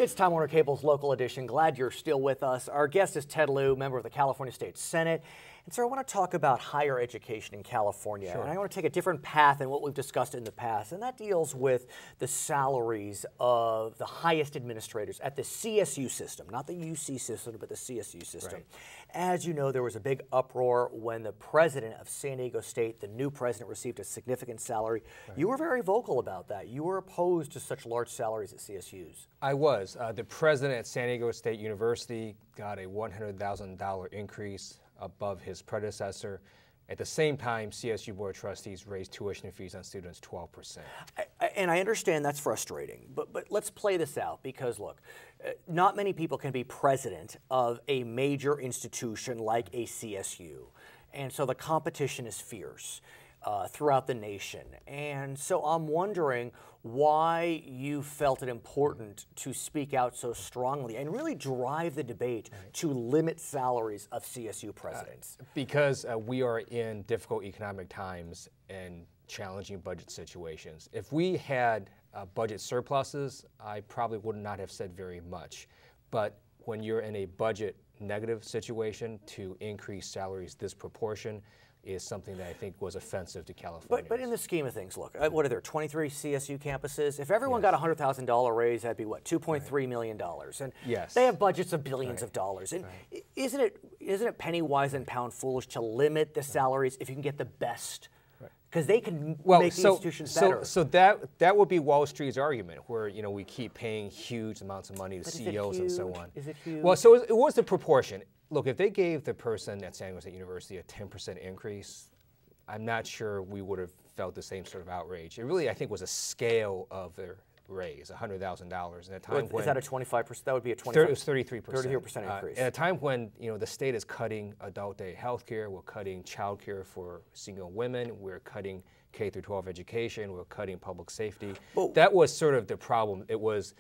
It's Time Warner Cable's Local Edition. Glad you're still with us. Our guest is Ted Lieu, member of the California State Senate. And sir, I want to talk about higher education in California. Sure. And I want to take a different path than what we've discussed in the past. And that deals with the salaries of the highest administrators at the CSU system, not the UC system, but the CSU system. Right. As you know, there was a big uproar when the president of San Diego State, the new president, received a significant salary. Right. You were very vocal about that. You were opposed to such large salaries at CSUs. I was. The president at San Diego State University got a $100,000 increase above his predecessor. At the same time, CSU Board of Trustees raised tuition fees on students 12%. And I understand that's frustrating, but let's play this out because, look, not many people can be president of a major institution like a CSU. And so the competition is fierce throughout the nation. And so I'm wondering why you felt it important to speak out so strongly and really drive the debate to limit salaries of CSU presidents. Because we are in difficult economic times and challenging budget situations. If we had budget surpluses, I probably would not have said very much. But when you're in a budget negative situation, to increase salaries disproportion is something that I think was offensive to California. But in the scheme of things, look, what are there, 23 CSU campuses? If everyone got a $100,000 raise, that'd be what, $2.3 million. And they have budgets of billions of dollars. And isn't it penny wise and pound foolish to limit the salaries if you can get the best? Because they can make the institutions better. So that would be Wall Street's argument, where we keep paying huge amounts of money to CEOs and so on. Is it huge? Well, so it was the proportion. Look, if they gave the person at San Diego State University a 10% increase, I'm not sure we would have felt the same sort of outrage. It really, I think, was a scale of their raise, $100,000 at a time when— Is that a 25%? That would be a 25%. It was 33%. 33% increase. At a time when the state is cutting adult day health care, we're cutting child care for single women, we're cutting K-12 education, we're cutting public safety. That was sort of the problem. It was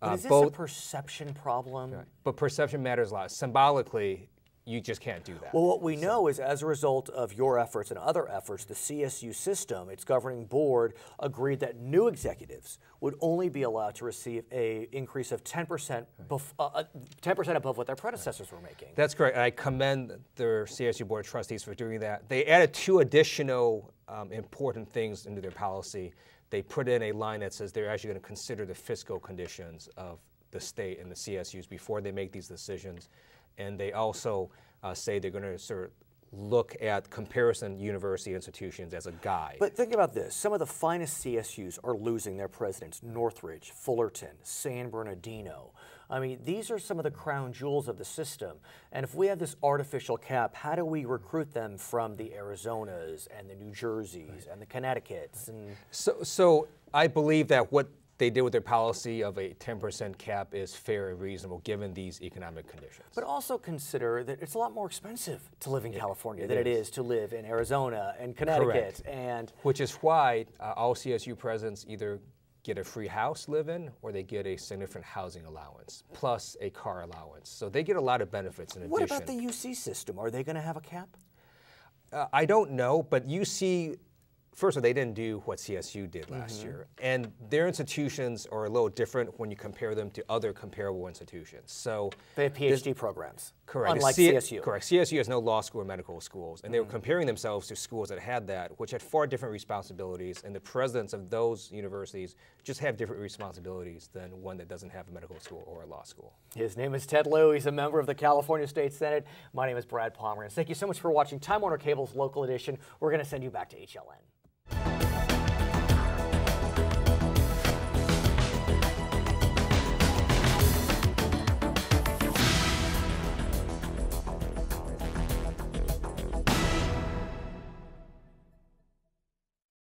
but is this a perception problem? Right. But perception matters a lot. Symbolically, you just can't do that. Well, what we know is as a result of your efforts and other efforts, the CSU system, its governing board, agreed that new executives would only be allowed to receive an increase of 10% 10% above what their predecessors were making. That's correct. I commend the CSU Board of Trustees for doing that. They added two additional important things into their policy. They put in a line that says they're actually going to consider the fiscal conditions of the state and the CSUs before they make these decisions. And they also say they're going to sort of look at comparison university institutions as a guide. But think about this. Some of the finest CSUs are losing their presidents. Northridge, Fullerton, San Bernardino. I mean, these are some of the crown jewels of the system. And if we have this artificial cap, how do we recruit them from the Arizonas and the New Jerseys and the Connecticut's? And So I believe that what they did with their policy of a 10% cap is fair and reasonable given these economic conditions. But also consider that it's a lot more expensive to live in California than it is to live in Arizona and Connecticut. Correct. Which is why all CSU presidents either get a free house live in or they get a significant housing allowance plus a car allowance. So they get a lot of benefits in addition. What about the UC system? Are they going to have a cap? I don't know, but UC— first of all, they didn't do what CSU did last year. And their institutions are a little different when you compare them to other comparable institutions. So they have PhD programs. Correct. Unlike CSU. Correct. CSU has no law school or medical schools. And they were comparing themselves to schools that had that, which had far different responsibilities. And the presidents of those universities just have different responsibilities than one that doesn't have a medical school or a law school. His name is Ted Lieu. He's a member of the California State Senate. My name is Brad Pomerance. Thank you so much for watching Time Warner Cable's Local Edition. We're going to send you back to HLN.